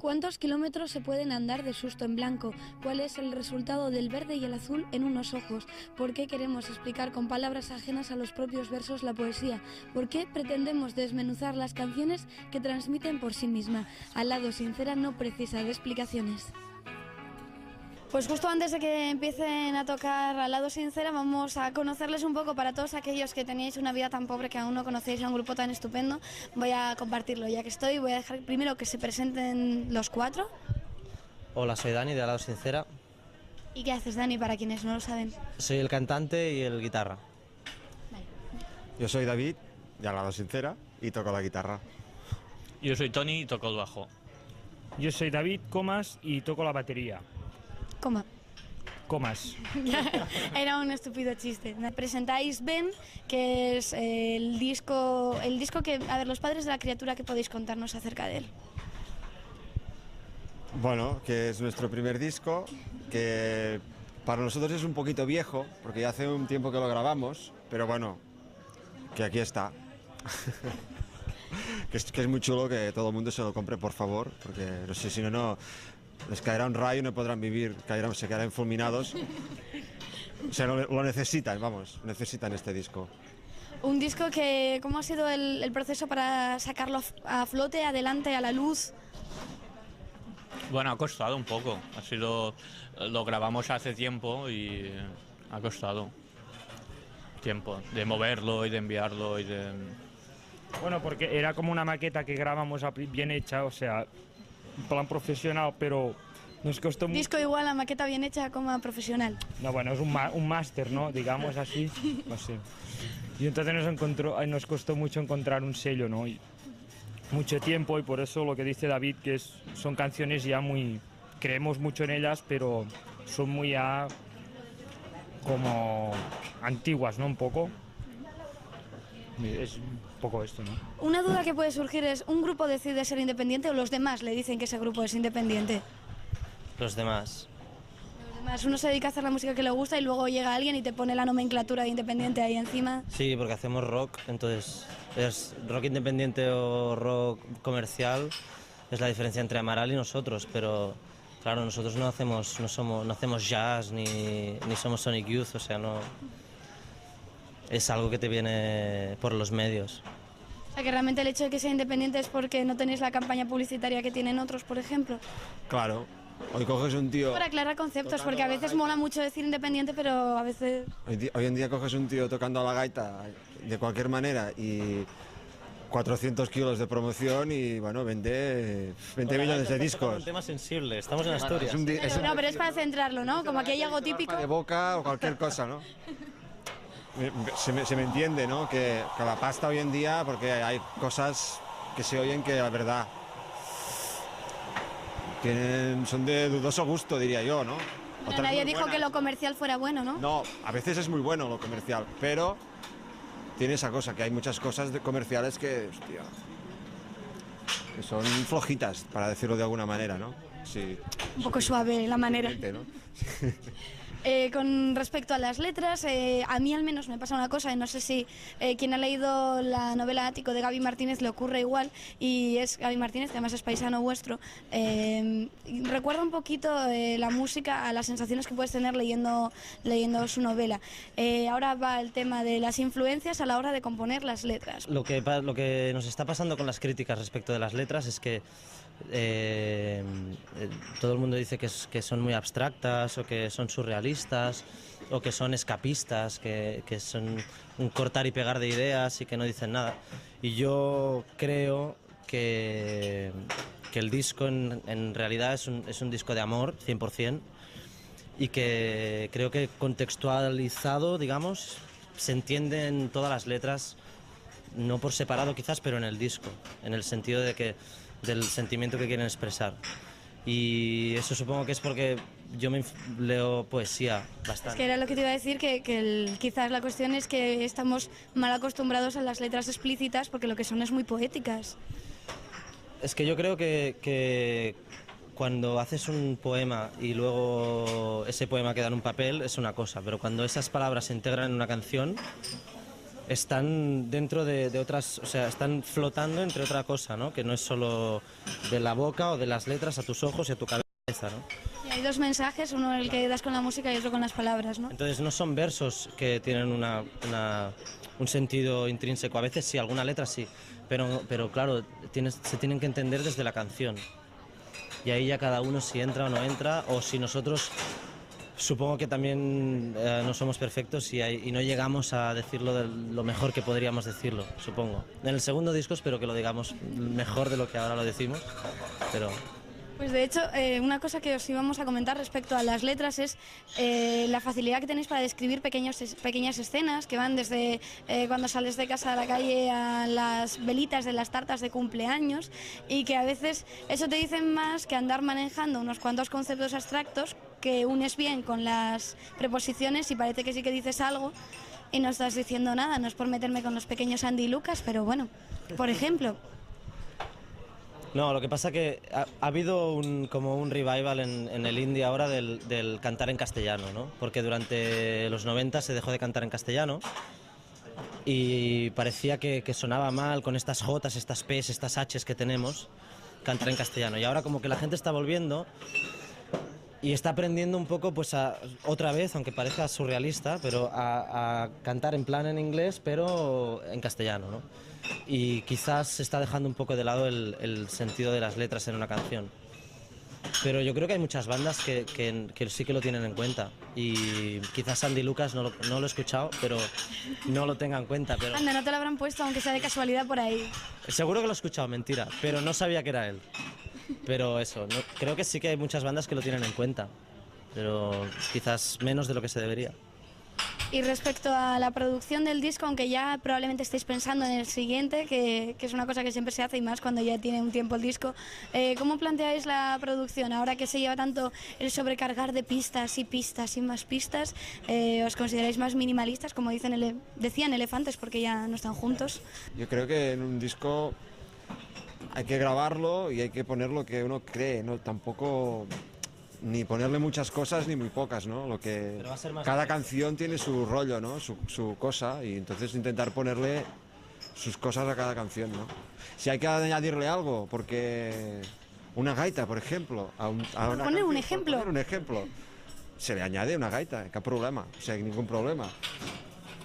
¿Cuántos kilómetros se pueden andar de susto en blanco? ¿Cuál es el resultado del verde y el azul en unos ojos? ¿Por qué queremos explicar con palabras ajenas a los propios versos la poesía? ¿Por qué pretendemos desmenuzar las canciones que transmiten por sí misma? Al lado sincera no precisa de explicaciones. Pues justo antes de que empiecen a tocar Al lado sincera, vamos a conocerles un poco para todos aquellos que teníais una vida tan pobre que aún no conocéis a un grupo tan estupendo. Voy a compartirlo, ya que estoy, voy a dejar primero que se presenten los cuatro. Hola, soy Dani de Al lado sincera. ¿Y qué haces, Dani, para quienes no lo saben? Soy el cantante y el guitarra. Vale. Yo soy David, de Al lado sincera, y toco la guitarra. Yo soy Tony y toco el bajo. Yo soy David Comas y toco la batería. Coma. Comas. Era un estúpido chiste. Me presentáis Ben, que es el disco que... A ver, Los padres de la criatura, ¿qué podéis contarnos acerca de él? Bueno, que es nuestro primer disco, que para nosotros es un poquito viejo, porque ya hace un tiempo que lo grabamos, pero bueno, que aquí está. que es muy chulo que todo el mundo se lo compre, por favor, porque no sé, si no, les caerá un rayo y no podrán vivir, se quedarán fulminados. O sea, lo necesitan, vamos, necesitan este disco. Un disco que... ¿Cómo ha sido el proceso para sacarlo a flote, adelante, a la luz? Bueno, ha costado un poco. Lo grabamos hace tiempo y ha costado tiempo de moverlo y de enviarlo y de... Bueno, porque era como una maqueta que grabamos bien hecha, o sea, en plan profesional, pero nos costó mucho. Disco igual a maqueta bien hecha como a profesional. No, bueno, es un máster, ¿no? Digamos así, no sé. Y entonces nos costó mucho encontrar un sello, ¿no? Y mucho tiempo, y por eso lo que dice David, que son canciones ya muy... Creemos mucho en ellas, pero son muy ya como antiguas, ¿no? Un poco. Es un poco esto, ¿no? Una duda que puede surgir es, ¿un grupo decide ser independiente o los demás le dicen que ese grupo es independiente? Los demás. Los demás, uno se dedica a hacer la música que le gusta y luego llega alguien y te pone la nomenclatura de independiente ahí encima. Sí, porque hacemos rock, entonces es rock independiente o rock comercial, es la diferencia entre Amaral y nosotros, pero claro, nosotros no hacemos jazz ni somos Sonic Youth, o sea, no... Es algo que te viene por los medios. O sea, que realmente el hecho de que sea independiente es porque no tenéis la campaña publicitaria que tienen otros, por ejemplo. Claro, hoy coges un tío... Para aclarar conceptos, porque a veces mola mucho decir independiente, pero a veces... Hoy en día coges un tío tocando a la gaita de cualquier manera y 400 kilos de promoción y bueno, vende 20 millones de discos. Es un tema sensible, estamos en Asturias. No, pero es para centrarlo, ¿no? Como aquí hay algo típico. De boca o cualquier cosa, ¿no? Se me entiende, ¿no? Que la pasta hoy en día, porque hay cosas que se oyen que la verdad son de dudoso gusto, diría yo, ¿no? Pero nadie dijo que lo comercial fuera bueno, ¿no? No, a veces es muy bueno lo comercial, pero tiene esa cosa, que hay muchas cosas comerciales que, hostia, que son flojitas, para decirlo de alguna manera, ¿no? Sí. Un poco suave la manera. ¿No? Con respecto a las letras, a mí al menos me pasa una cosa, y no sé si quien ha leído la novela Ático de Gaby Martínez le ocurre igual, y es Gaby Martínez, que además es paisano vuestro. Recuerda un poquito la música a las sensaciones que puedes tener leyendo su novela. Ahora va el tema de las influencias a la hora de componer las letras. Lo que nos está pasando con las críticas respecto de las letras es que todo el mundo dice que son muy abstractas o que son surrealistas o que son escapistas, que son un cortar y pegar de ideas y que no dicen nada. Y yo creo que el disco en realidad es un disco de amor, 100%, y que creo que contextualizado, digamos, se entienden todas las letras, no por separado quizás, pero en el disco, en el sentido del sentimiento que quieren expresar. Y eso supongo que es porque yo me leo poesía bastante. Es que era lo que te iba a decir, quizás la cuestión es que estamos mal acostumbrados a las letras explícitas porque lo que son es muy poéticas. Es que yo creo que cuando haces un poema y luego ese poema queda en un papel es una cosa, pero cuando esas palabras se integran en una canción están dentro de otras, o sea, están flotando entre otra cosa, ¿no? Que no es solo de la boca o de las letras a tus ojos y a tu cabeza, ¿no? Y hay dos mensajes, uno el que das con la música y otro con las palabras, ¿no? Entonces no son versos que tienen un sentido intrínseco, a veces sí, alguna letra sí, pero claro, se tienen que entender desde la canción. Y ahí ya cada uno si entra o no entra, o si nosotros, supongo que también no somos perfectos y no llegamos a decirlo de lo mejor que podríamos decirlo, supongo. En el segundo disco espero que lo digamos mejor de lo que ahora lo decimos, pero... Pues de hecho, una cosa que os íbamos a comentar respecto a las letras es la facilidad que tenéis para describir pequeñas escenas que van desde cuando sales de casa a la calle a las velitas de las tartas de cumpleaños, y que a veces eso te dicen más que andar manejando unos cuantos conceptos abstractos que unes bien con las preposiciones y parece que sí que dices algo y no estás diciendo nada. No es por meterme con los pequeños Andy y Lucas, pero bueno, por ejemplo... No, lo que pasa que ha habido como un revival en el indie ahora del cantar en castellano, ¿no? Porque durante los 90 se dejó de cantar en castellano y parecía que sonaba mal con estas Jotas, estas P's, estas H's que tenemos, cantar en castellano. Y ahora como que la gente está volviendo y está aprendiendo un poco, pues otra vez, aunque parezca surrealista, pero a cantar en plan en inglés, pero en castellano, ¿no? Y quizás se está dejando un poco de lado el sentido de las letras en una canción. Pero yo creo que hay muchas bandas que sí que lo tienen en cuenta. Y quizás Andy Lucas no lo he escuchado, pero no lo tenga en cuenta. Pero... Anda, no te lo habrán puesto, aunque sea de casualidad por ahí. Seguro que lo he escuchado, mentira, pero no sabía que era él. Pero eso, creo que sí que hay muchas bandas que lo tienen en cuenta, pero quizás menos de lo que se debería. Y respecto a la producción del disco, aunque ya probablemente estéis pensando en el siguiente, que es una cosa que siempre se hace y más cuando ya tiene un tiempo el disco, ¿cómo planteáis la producción? Ahora que se lleva tanto el sobrecargar de pistas y más pistas, ¿os consideráis más minimalistas, como decían Elefantes, porque ya no están juntos? Yo creo que en un disco hay que grabarlo y hay que poner lo que uno cree, ¿no? Tampoco... ni ponerle muchas cosas ni muy pocas, ¿no? Cada canción tiene su rollo, ¿no? Su cosa, y entonces intentar ponerle sus cosas a cada canción, ¿no? Si hay que añadirle algo, porque una gaita, por ejemplo, Poner un ejemplo, se le añade una gaita, ¿qué problema? O sea, ningún problema.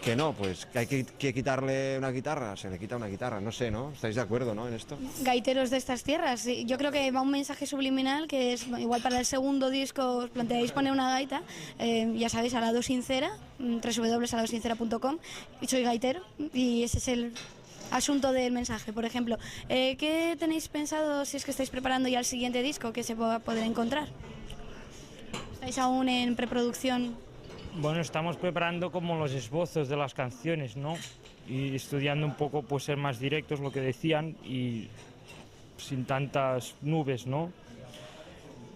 Que no, pues que hay que quitarle una guitarra, se le quita una guitarra, no sé, ¿no? ¿Estáis de acuerdo, no, en esto? Gaiteros de estas tierras, yo creo que va un mensaje subliminal que es igual para el segundo disco. Os planteáis poner una gaita, ya sabéis, a Lado Sincera, www.aladosincera.com, y soy gaitero, y ese es el asunto del mensaje. Por ejemplo, ¿qué tenéis pensado si es que estáis preparando ya el siguiente disco que se pueda poder encontrar? ¿Estáis aún en preproducción? Bueno, estamos preparando como los esbozos de las canciones, ¿no? Y estudiando un poco, pues ser más directos, lo que decían, y sin tantas nubes, ¿no?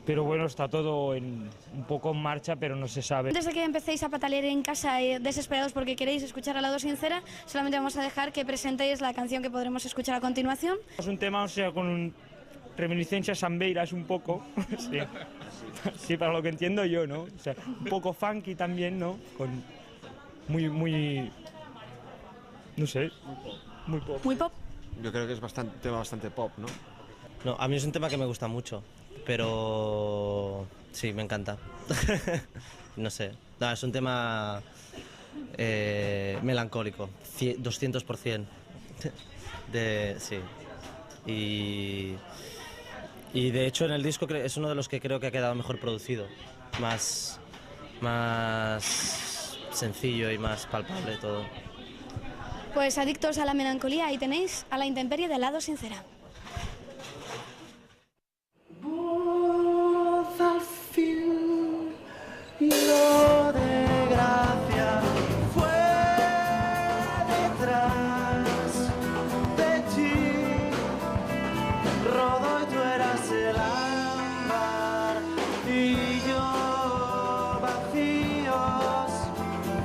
Pero bueno, está todo un poco en marcha, pero no se sabe. Antes de que empecéis a patalear en casa desesperados porque queréis escuchar a Lado Sincera, solamente vamos a dejar que presentéis la canción que podremos escuchar a continuación. Es un tema, o sea, con reminiscencias zambeiras un poco, sí. Sí, para lo que entiendo yo, ¿no? O sea, un poco funky también, ¿no? Con muy, no sé, muy pop. Muy pop. Yo creo que es tema bastante pop, ¿no? No, a mí es un tema que me gusta mucho, pero sí, me encanta. No sé, no, es un tema melancólico, 200%. Sí. Y de hecho en el disco es uno de los que creo que ha quedado mejor producido, más sencillo y más palpable todo. Pues adictos a la melancolía, ahí tenéis a La Intemperie de Lado Sincera. Voz al fin, lo de gracia fue detrás de ti. Rodó y tú eras el ámbar y yo vacíos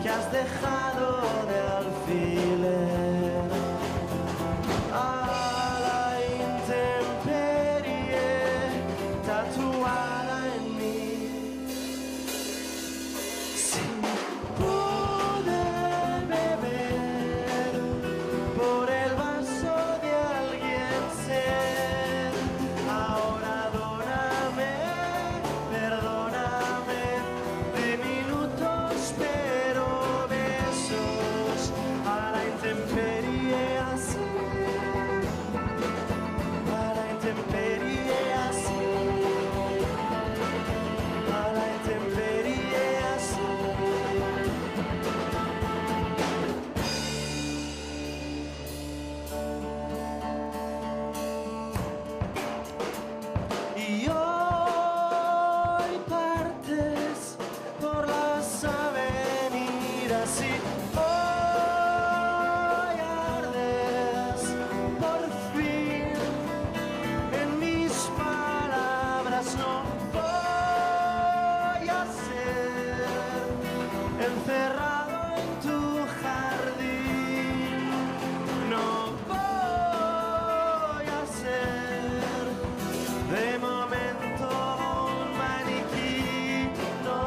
que has dejado de alfiler. A la intemperie tatuada en mí. Sin poder beber Hoy ardes por fin en mis palabras. No voy a ser encerrado en tu jardín. No voy a ser de momento un maniquí. No.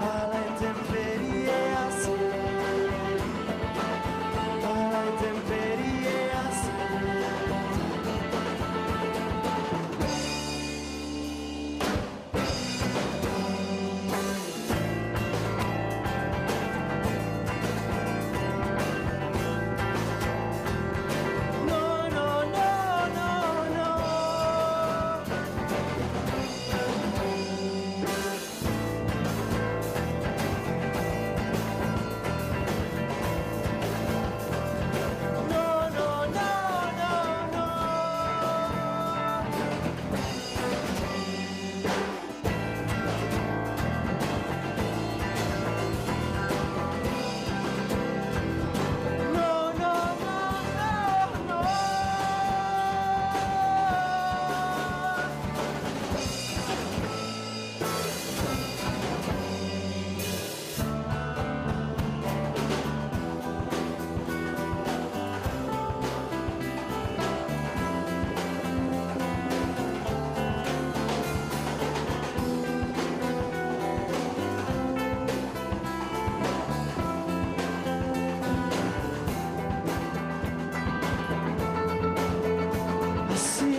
A la intemperie así. A la intemperie así. No, no, no, no, no. No, no, no, no, no. No, no, no, no, no. Así,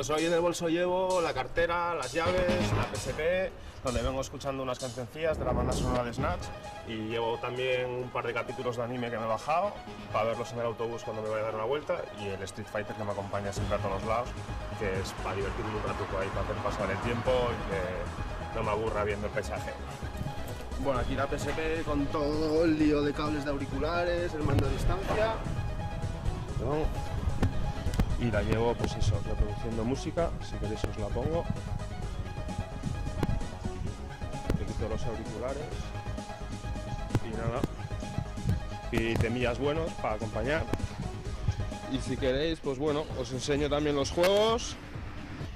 Pues hoy en el bolso llevo la cartera, las llaves, la PSP, donde vengo escuchando unas cancioncillas de la banda sonora de Snatch, y llevo también un par de capítulos de anime que me he bajado para verlos en el autobús cuando me vaya a dar una vuelta, y el Street Fighter que me acompaña siempre a todos lados, que es para divertirme un ratuco ahí, para hacer pasar el tiempo y que no me aburra viendo el paisaje. Bueno, aquí la PSP con todo el lío de cables de auriculares, el mando a distancia. Perdón. Y la llevo, pues eso, reproduciendo música, si queréis os la pongo. Le quito los auriculares. Y nada. Y temillas buenos para acompañar. Y si queréis, pues bueno, os enseño también los juegos.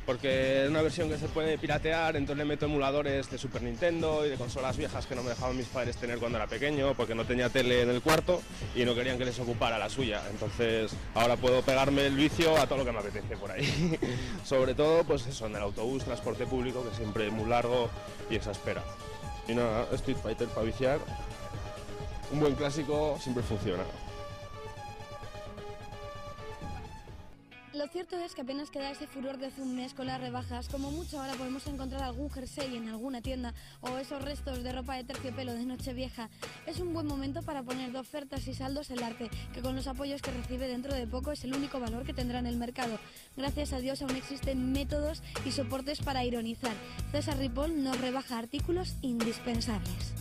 Porque es una versión que se puede piratear, entonces le meto emuladores de Super Nintendo y de consolas viejas que no me dejaban mis padres tener cuando era pequeño, porque no tenía tele en el cuarto y no querían que les ocupara la suya. Entonces ahora puedo pegarme el vicio a todo lo que me apetece por ahí. Sobre todo, pues eso, en el autobús, transporte público, que siempre es muy largo y esa espera. Y nada, Street Fighter para viciar, un buen clásico siempre funciona. Lo cierto es que apenas queda ese furor de hace un mes con las rebajas. Como mucho ahora podemos encontrar algún jersey en alguna tienda o esos restos de ropa de terciopelo de Nochevieja. Es un buen momento para poner de ofertas y saldos el arte, que con los apoyos que recibe dentro de poco es el único valor que tendrá en el mercado. Gracias a Dios aún existen métodos y soportes para ironizar. César Ripoll nos rebaja artículos indispensables.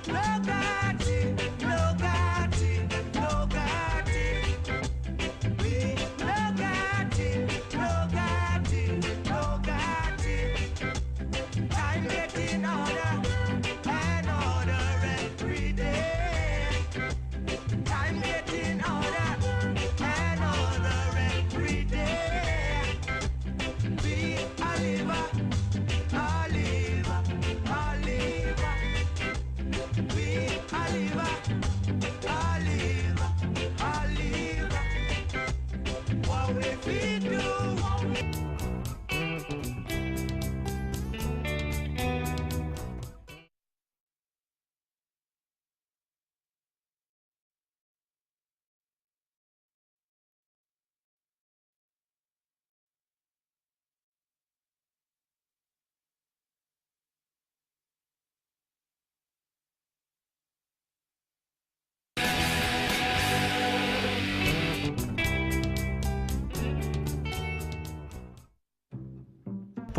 Look at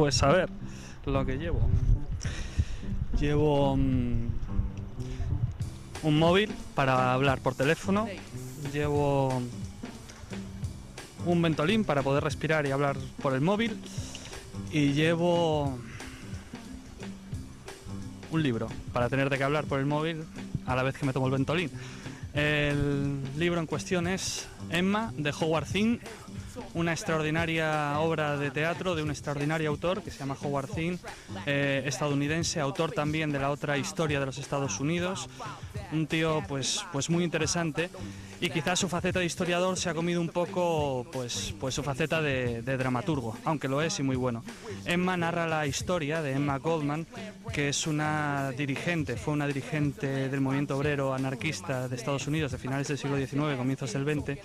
Pues a ver, lo que llevo. Llevo un móvil para hablar por teléfono, llevo un Ventolin para poder respirar y hablar por el móvil y llevo un libro para tener de qué hablar por el móvil a la vez que me tomo el Ventolin. El libro en cuestión es Emma, de Howard Zinn, una extraordinaria obra de teatro de un extraordinario autor que se llama Howard Zinn, estadounidense, autor también de la otra historia de los Estados Unidos, un tío pues muy interesante, y quizás su faceta de historiador se ha comido un poco pues su faceta de dramaturgo, aunque lo es y muy bueno. Emma narra la historia de Emma Goldman, que es fue una dirigente del movimiento obrero anarquista de Estados Unidos de finales del siglo XIX, comienzos del XX,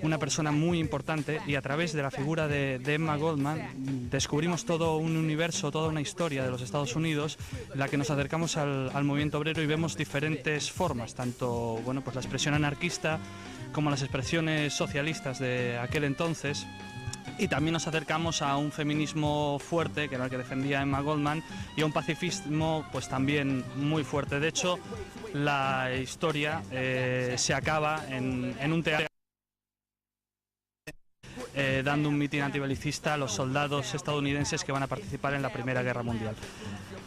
una persona muy importante, y a través de la figura de Emma Goldman descubrimos todo un universo, toda una historia de los Estados Unidos en la que nos acercamos al movimiento obrero y vemos diferentes formas, tanto pues la expresión anarquista como las expresiones socialistas de aquel entonces. Y también nos acercamos a un feminismo fuerte, que era el que defendía Emma Goldman, y a un pacifismo pues también muy fuerte. De hecho, la historia se acaba en un teatro dando un mitin antibelicista a los soldados estadounidenses que van a participar en la Primera Guerra Mundial.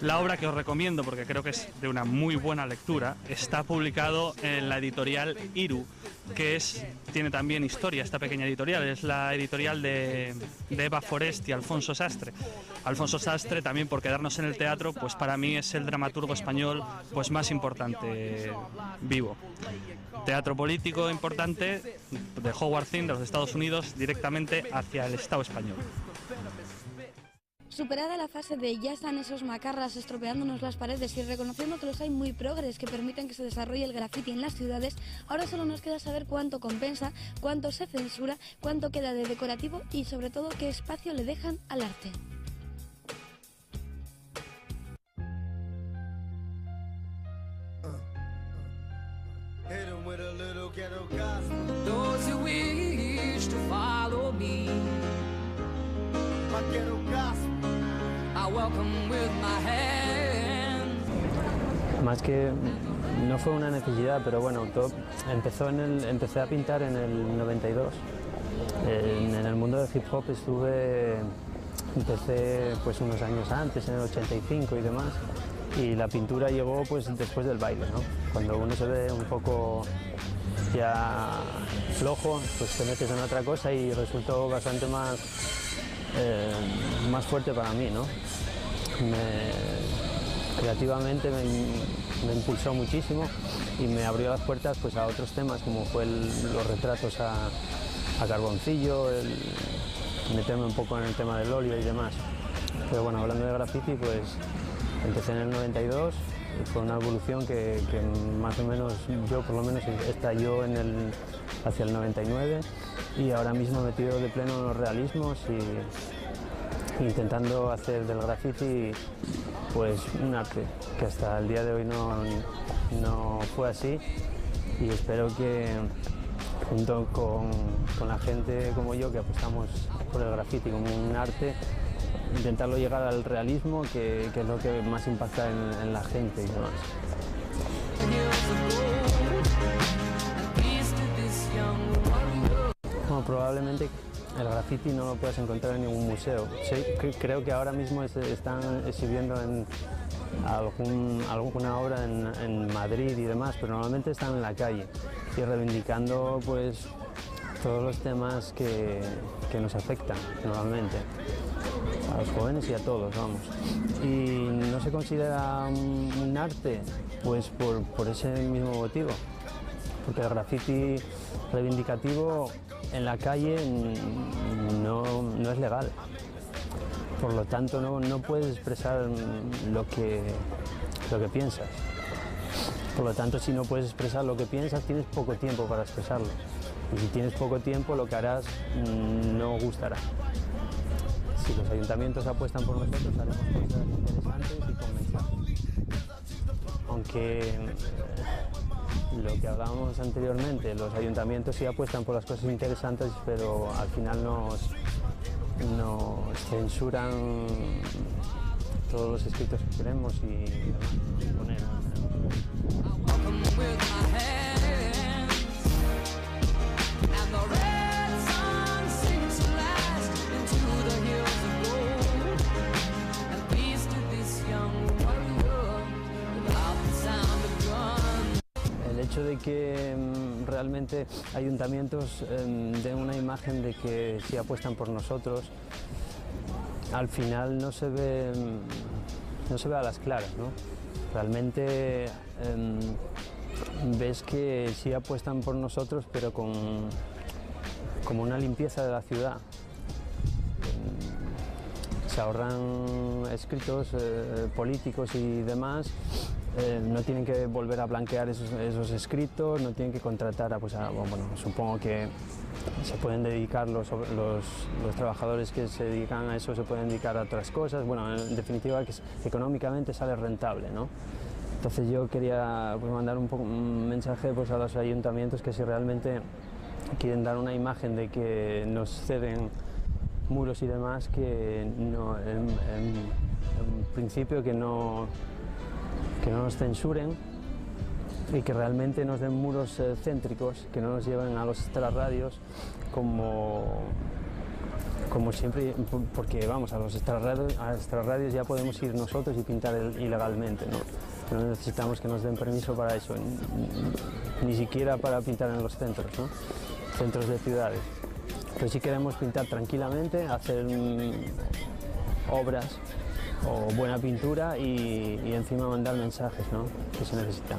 La obra, que os recomiendo porque creo que es de una muy buena lectura, está publicado en la editorial Iru, que tiene también historia, esta pequeña editorial. Es la editorial de Eva Forest y Alfonso Sastre. Alfonso Sastre, también por quedarnos en el teatro, pues para mí es el dramaturgo español pues más importante vivo. Teatro político importante de Howard Zinn, de los Estados Unidos, directamente hacia el Estado español. Superada la fase de ya están esos macarras estropeándonos las paredes y reconociendo que los hay muy progres que permiten que se desarrolle el graffiti en las ciudades, ahora solo nos queda saber cuánto compensa, cuánto se censura, cuánto queda de decorativo y sobre todo qué espacio le dejan al arte. Más que no fue una necesidad, pero bueno, todo empecé a pintar en el 92. En el mundo del hip hop empecé pues unos años antes, en el 85 y demás, y la pintura llegó pues después del baile, ¿no? Cuando uno se ve un poco ya flojo, pues te metes en otra cosa y resultó bastante más fuerte para mí, ¿no? Creativamente me impulsó muchísimo y me abrió las puertas pues a otros temas, como fue los retratos a carboncillo, meterme un poco en el tema del óleo y demás. Pero bueno, hablando de graffiti, pues empecé en el 92, fue una evolución que más o menos yo por lo menos estalló hacia el 99, y ahora mismo metido de pleno en los realismos y intentando hacer del graffiti pues un arte, que hasta el día de hoy no fue así, y espero que junto con la gente como yo, que apostamos por el graffiti como un arte, intentarlo llegar al realismo, que es lo que más impacta en la gente y demás. Bueno, probablemente el graffiti no lo puedes encontrar en ningún museo. Sí, creo que ahora mismo están exhibiendo alguna obra en Madrid y demás, pero normalmente están en la calle y reivindicando pues todos los temas que nos afectan normalmente, a los jóvenes y a todos, vamos. Y no se considera un arte pues por ese mismo motivo, porque el graffiti reivindicativo en la calle no es legal. Por lo tanto, no puedes expresar lo que piensas. Por lo tanto, si no puedes expresar lo que piensas, tienes poco tiempo para expresarlo. Y si tienes poco tiempo, lo que harás no gustará. Si los ayuntamientos apuestan por nosotros, haremos cosas interesantes y con mensajes. Aunque lo que hablábamos anteriormente, los ayuntamientos sí apuestan por las cosas interesantes, pero al final nos censuran todos los escritos que queremos y poner. El hecho de que realmente ayuntamientos den una imagen de que sí apuestan por nosotros, al final no se ve a las claras, ¿no? Realmente ves que sí apuestan por nosotros, pero como una limpieza de la ciudad. Se ahorran escritos políticos y demás. No tienen que volver a blanquear esos escritos, no tienen que contratar bueno, supongo que se pueden dedicar los trabajadores que se dedican a eso, se pueden dedicar a otras cosas. Bueno, en definitiva, que económicamente sale rentable, ¿no? Entonces yo quería mandar un mensaje a los ayuntamientos que si realmente quieren dar una imagen de que nos ceden muros y demás, que no, en principio que no nos censuren y que realmente nos den muros céntricos, que no nos lleven a los extrarradios como siempre, porque vamos, a los extrarradios ya podemos ir nosotros y pintar ilegalmente, ¿no? No necesitamos que nos den permiso para eso, ni siquiera para pintar en los centros, ¿no? Centros de ciudades. Pero si queremos pintar tranquilamente, hacer obras o buena pintura y encima mandar mensajes, ¿no? Que se necesitan.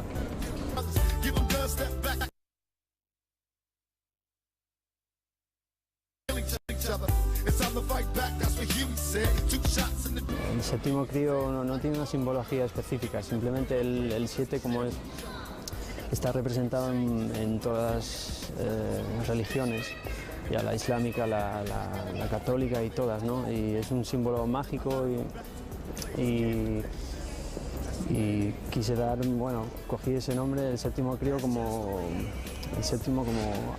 El séptimo crío no tiene una simbología específica, simplemente el 7 como está representado en todas las religiones, ya la islámica, la católica y todas, ¿no? Y es un símbolo mágico y quise dar, bueno, cogí ese nombre, el séptimo crío, como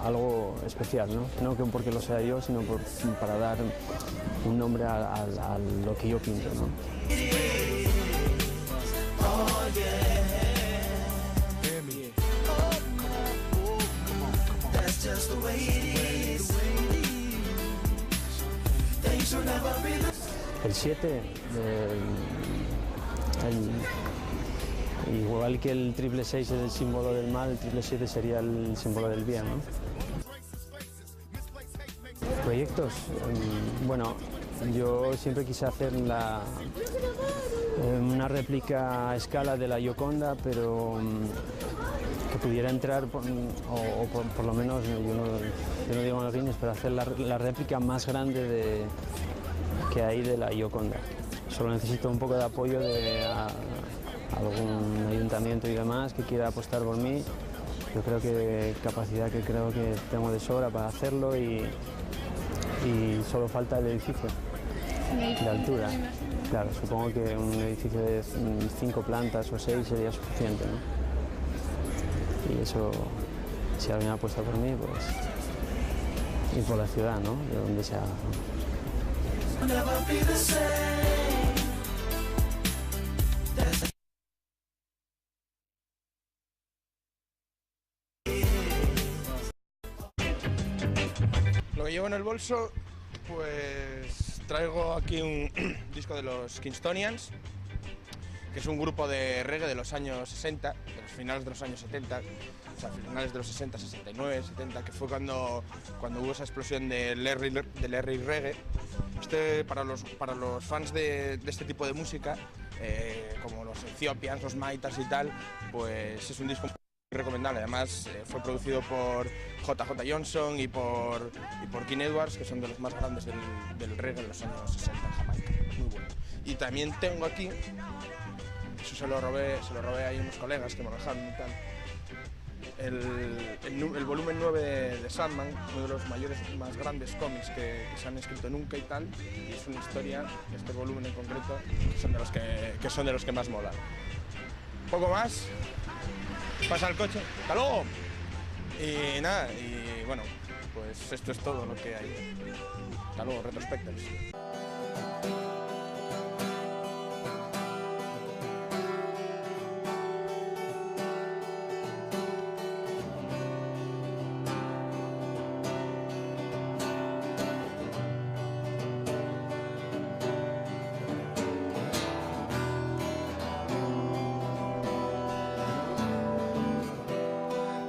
algo especial, ¿no? No que porque lo sea yo, sino para dar un nombre a lo que yo pinto, ¿no? El 7, igual que el 666 es el símbolo del mal, el 777 sería el símbolo del bien, ¿no? Proyectos, bueno, yo siempre quise hacer una réplica a escala de la Gioconda, pero que pudiera entrar, o por lo menos, yo no digo en los Guinness, pero hacer la réplica más grande que hay de la Gioconda. Solo necesito un poco de apoyo de algún ayuntamiento y demás que quiera apostar por mí. Yo creo que capacidad que tengo de sobra para hacerlo y solo falta el edificio de altura. Claro, supongo que un edificio de 5 plantas o 6 sería suficiente, ¿no? Y eso, si alguien apuesta por mí, pues... y por la ciudad, ¿no? De donde sea. Lo que llevo en el bolso, pues traigo aquí un disco de los Kingstonians, que es un grupo de reggae de los años 60, de los finales de los años 70, o sea, finales de los 60, 69, 70, que fue cuando hubo esa explosión del R&B reggae. Para los fans de este tipo de música, como los Ethiopians, los Maitas y tal, pues es un disco muy recomendable. Además, fue producido por JJ Johnson y por King Edwards, que son de los más grandes del reggae en los años 60 en Jamaica. Muy bueno. Y también tengo aquí, eso se lo robé a unos colegas que me lo dejaron y tal, el volumen 9 de Sandman, uno de los más grandes cómics que se han escrito nunca y tal, y es una historia, este volumen en concreto, que son de los que más molan. Poco más, pasa el coche, ¡hasta luego! Y nada, y bueno, pues pues esto es todo lo que hay. Hasta luego, Retrospectors.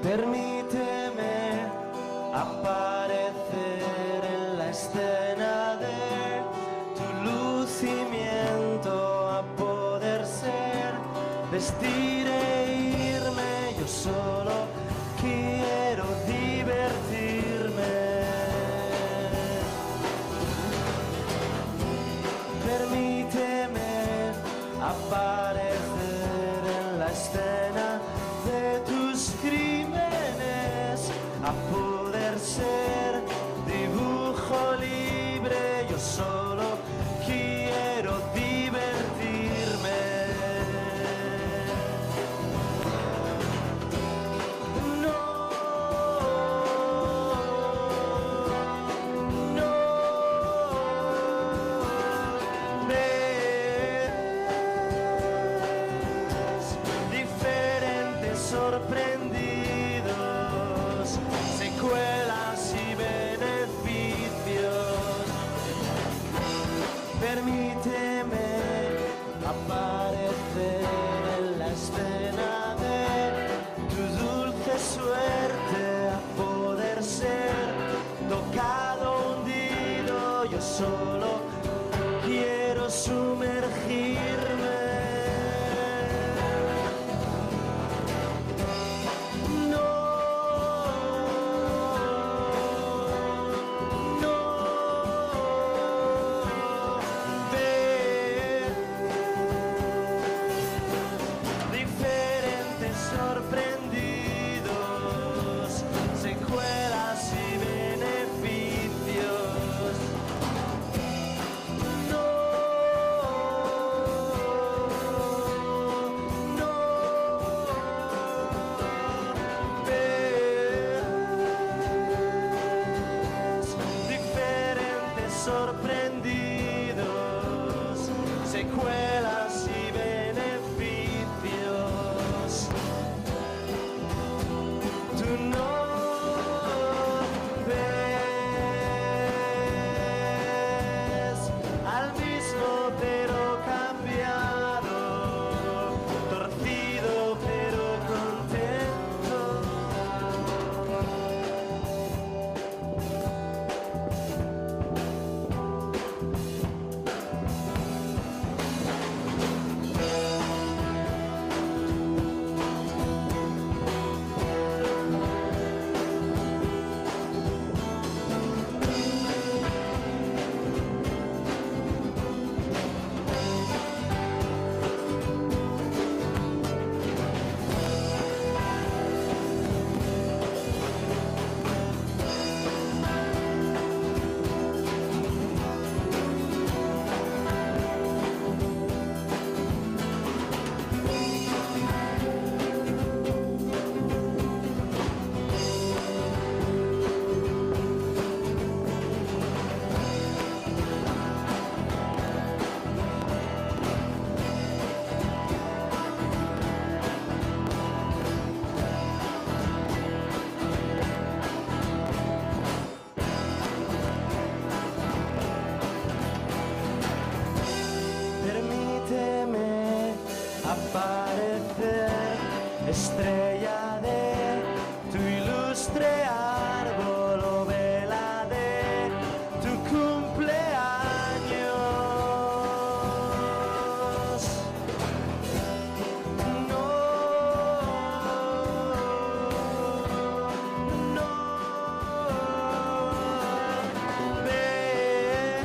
Permíteme aparecer en la escena de tu lucimiento a poder ser, vestir e irme, yo solo quiero divertirme. Permíteme aparecer en la escena de tus crímenes, a poder ser dibujo libre, yo solo quiero divertirme. No, no, ves diferentes sorprendidos, secuelas y beneficios. Permíteme aparecer en la escena de tu dulce suerte, a poder ser tocado, hundido, yo solo quiero sumergirme. No, no, ver diferentes sorprendidos, secuelas y beneficios. No, no, ves diferentes sorprendidos, secuelas y beneficios. Tú no ves al mismo pero cambiado, torcido pero contento. Permíteme aparecer, estrella de tu ilustre árbol o vela de tu cumpleaños. No, no, ves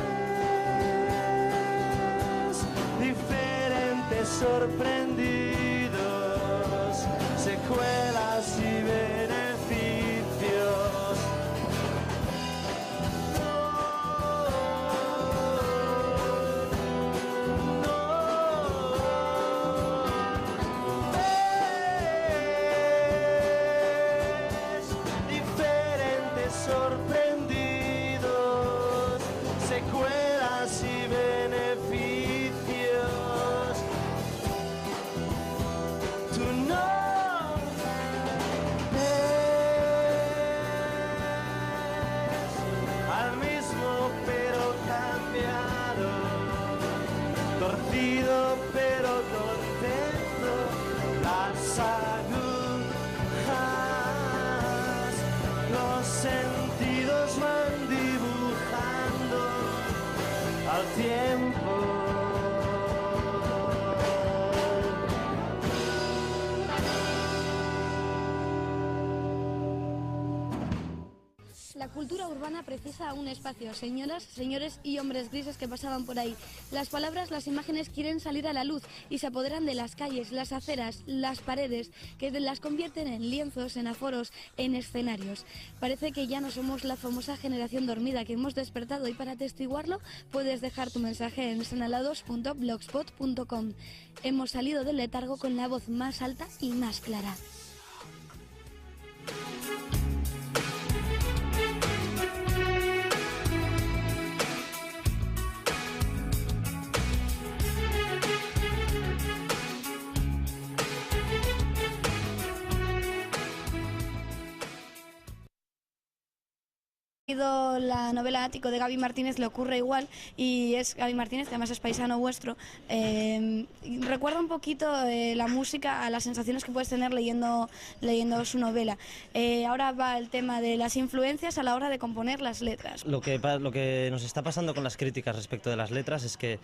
diferentes sorprendidos, secuelas y beneficios. No, no, ves diferentes sorprendidos, latidos van dibujando al tiempo. La cultura urbana precisa un espacio, señoras, señores y hombres grises que pasaban por ahí. Las palabras, las imágenes quieren salir a la luz y se apoderan de las calles, las aceras, las paredes, que las convierten en lienzos, en aforos, en escenarios. Parece que ya no somos la famosa generación dormida, que hemos despertado, y para atestiguarlo puedes dejar tu mensaje en senalados.blogspot.com. Hemos salido del letargo con la voz más alta y más clara. La novela Ático de Gaby Martínez le ocurre igual, y es Gaby Martínez, que además es paisano vuestro. Recuerda un poquito la música a las sensaciones que puedes tener leyendo su novela. Ahora va el tema de las influencias a la hora de componer las letras. Lo que nos está pasando con las críticas respecto de las letras es que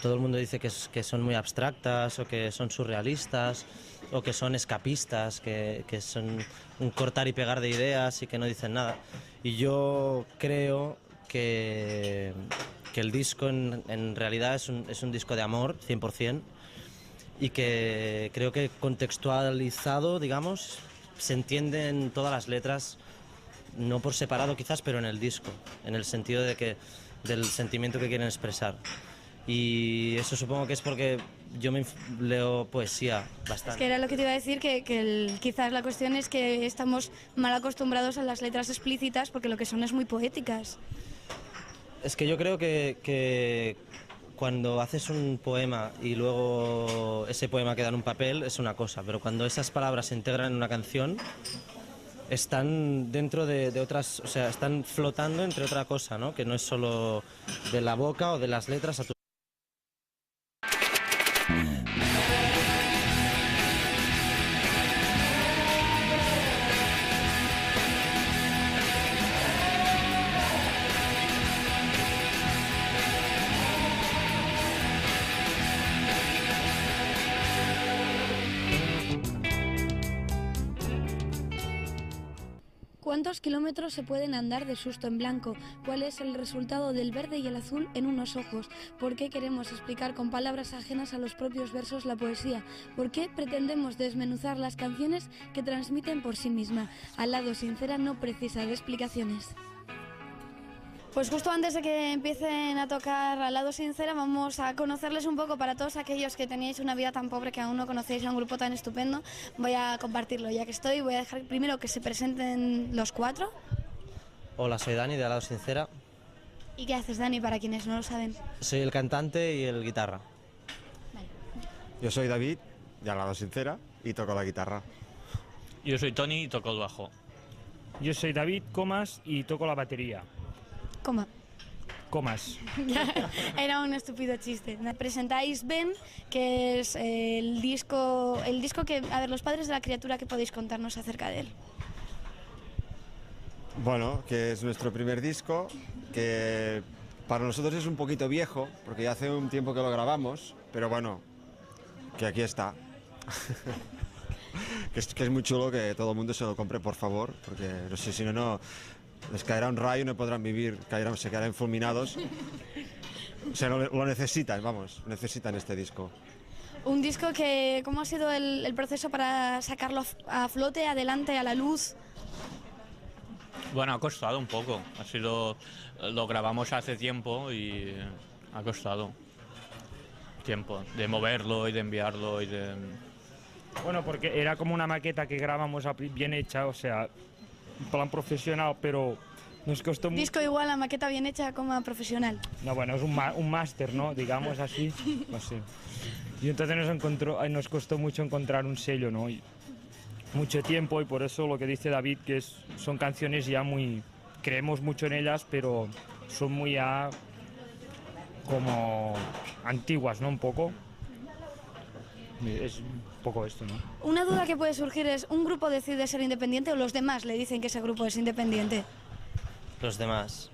todo el mundo dice que son muy abstractas, o que son surrealistas, o que son escapistas, que son un cortar y pegar de ideas y que no dicen nada. Y yo creo que el disco en realidad es un disco de amor, 100%, y que creo que contextualizado, digamos, se entienden todas las letras, no por separado quizás, pero en el disco, en el sentido del sentimiento que quieren expresar. Y eso supongo que es porque yo leo poesía bastante. Es que era lo que te iba a decir, que quizás la cuestión es que estamos mal acostumbrados a las letras explícitas, porque lo que son es muy poéticas. Es que yo creo que cuando haces un poema y luego ese poema queda en un papel es una cosa, pero cuando esas palabras se integran en una canción están dentro de otras, o sea, están flotando entre otra cosa, ¿no? Que no es solo de la boca o de las letras a tu... ¿Cuántos kilómetros se pueden andar de susto en blanco? ¿Cuál es el resultado del verde y el azul en unos ojos? ¿Por qué queremos explicar con palabras ajenas a los propios versos la poesía? ¿Por qué pretendemos desmenuzar las canciones que transmiten por sí misma? Al lado sincera no precisa de explicaciones. Pues justo antes de que empiecen a tocar Al lado sincera, vamos a conocerles un poco. Para todos aquellos que teníais una vida tan pobre que aún no conocéis a un grupo tan estupendo, voy a compartirlo. Ya que estoy, voy a dejar primero que se presenten los cuatro. Hola, soy Dani de Al lado sincera. ¿Y qué haces, Dani, para quienes no lo saben? Soy el cantante y el guitarra. Vale. Yo soy David, de Al lado sincera, y toco la guitarra. Yo soy Tony y toco el bajo. Yo soy David, comas, y toco la batería. ¿Cómo? Comas. Era un estúpido chiste. Me presentáis Ben, que es el disco que... A ver, los padres de la criatura, ¿qué podéis contarnos acerca de él? Bueno, que es nuestro primer disco, que para nosotros es un poquito viejo, porque ya hace un tiempo que lo grabamos, pero bueno, que aquí está. que es muy chulo, que todo el mundo se lo compre, por favor, porque no sé, si no, les caerá un rayo y no podrán vivir, se quedarán fulminados. O sea, lo necesitan, vamos, necesitan este disco. Un disco que... ¿Cómo ha sido el proceso para sacarlo a flote, adelante, a la luz? Bueno, ha costado un poco. Lo grabamos hace tiempo y ha costado tiempo de moverlo y de enviarlo y de... Bueno, porque era como una maqueta que grabamos bien hecha, o sea, en plan profesional, pero nos costó mucho. Disco igual a maqueta bien hecha como a profesional. No, bueno, es un máster, ¿no? Digamos así. No sé. Y entonces nos costó mucho encontrar un sello, ¿no? Y mucho tiempo, y por eso lo que dice David, que son canciones ya muy... Creemos mucho en ellas, pero son muy ya como antiguas, ¿no? Un poco. es un poco esto, ¿no? Una duda que puede surgir es, ¿un grupo decide ser independiente o los demás le dicen que ese grupo es independiente? Los demás,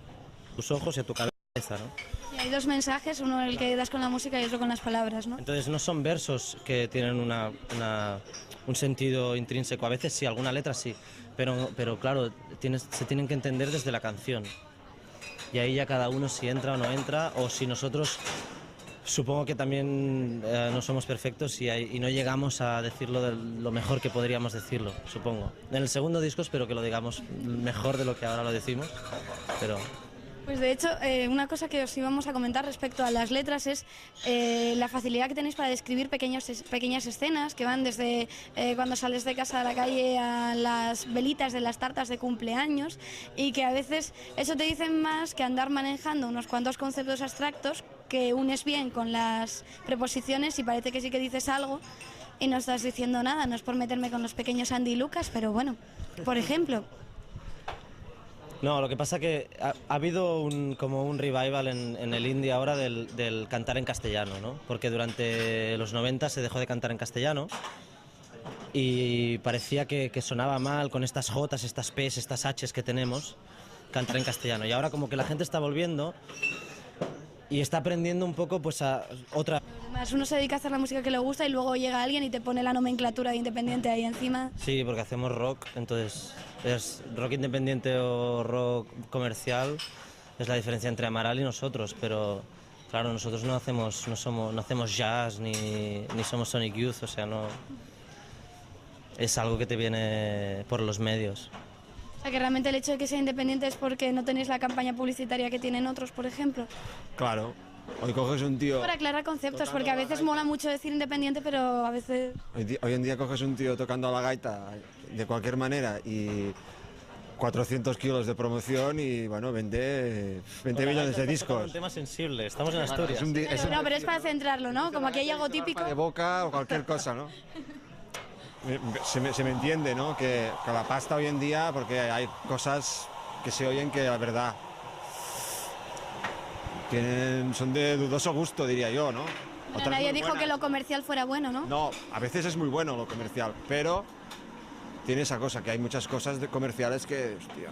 tus ojos y a tu cabeza, ¿no? Y hay dos mensajes, uno el que das con la música y otro con las palabras, ¿no? Entonces no son versos que tienen un sentido intrínseco, a veces sí, alguna letra sí, pero claro, se tienen que entender desde la canción. Y ahí ya cada uno si entra o no entra, o si nosotros, supongo que también no somos perfectos y no llegamos a decirlo de lo mejor que podríamos decirlo, supongo. En el segundo disco espero que lo digamos mejor de lo que ahora lo decimos, pero... Pues de hecho, una cosa que os íbamos a comentar respecto a las letras es la facilidad que tenéis para describir pequeñas escenas que van desde cuando sales de casa a la calle a las velitas de las tartas de cumpleaños, y que a veces eso te dicen más que andar manejando unos cuantos conceptos abstractos que unes bien con las preposiciones y parece que sí que dices algo y no estás diciendo nada. No es por meterme con los pequeños Andy y Lucas, pero bueno, por ejemplo... No, lo que pasa que ha habido como un revival en el indie ahora del cantar en castellano, ¿no? Porque durante los 90 se dejó de cantar en castellano y parecía que sonaba mal con estas Jotas, estas P's, estas H's que tenemos, cantar en castellano. Y ahora como que la gente está volviendo y está aprendiendo un poco pues a otra... Además, uno se dedica a hacer la música que le gusta y luego llega alguien y te pone la nomenclatura de independiente ahí encima. Sí, porque hacemos rock, entonces es rock independiente o rock comercial, es la diferencia entre Amaral y nosotros, pero claro, nosotros no hacemos jazz ni somos Sonic Youth, o sea, no... Es algo que te viene por los medios. O sea, que realmente el hecho de que sea independiente es porque no tenéis la campaña publicitaria que tienen otros, por ejemplo. Claro, hoy coges un tío... Para aclarar conceptos, porque a veces mola mucho decir independiente, pero a veces... Hoy en día coges un tío tocando a la gaita de cualquier manera y 400 kilos de promoción y bueno, vende 20 millones de discos. Es un tema sensible, estamos en Asturias. No, pero es para centrarlo, ¿no? Como aquí hay algo típico. De boca o cualquier cosa, ¿no? Se me entiende, ¿no? Que la pasta hoy en día, porque hay cosas que se oyen que la verdad son de dudoso gusto, diría yo, ¿no? Pero nadie dijo que lo comercial fuera bueno, ¿no? No, a veces es muy bueno lo comercial, pero tiene esa cosa, que hay muchas cosas comerciales que, hostia,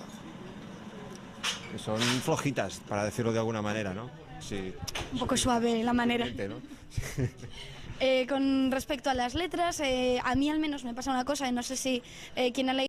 que son flojitas, para decirlo de alguna manera, ¿no? Sí. Un poco suave la manera. ¿No? Con respecto a las letras, a mí al menos me pasa una cosa, y no sé si quien ha leído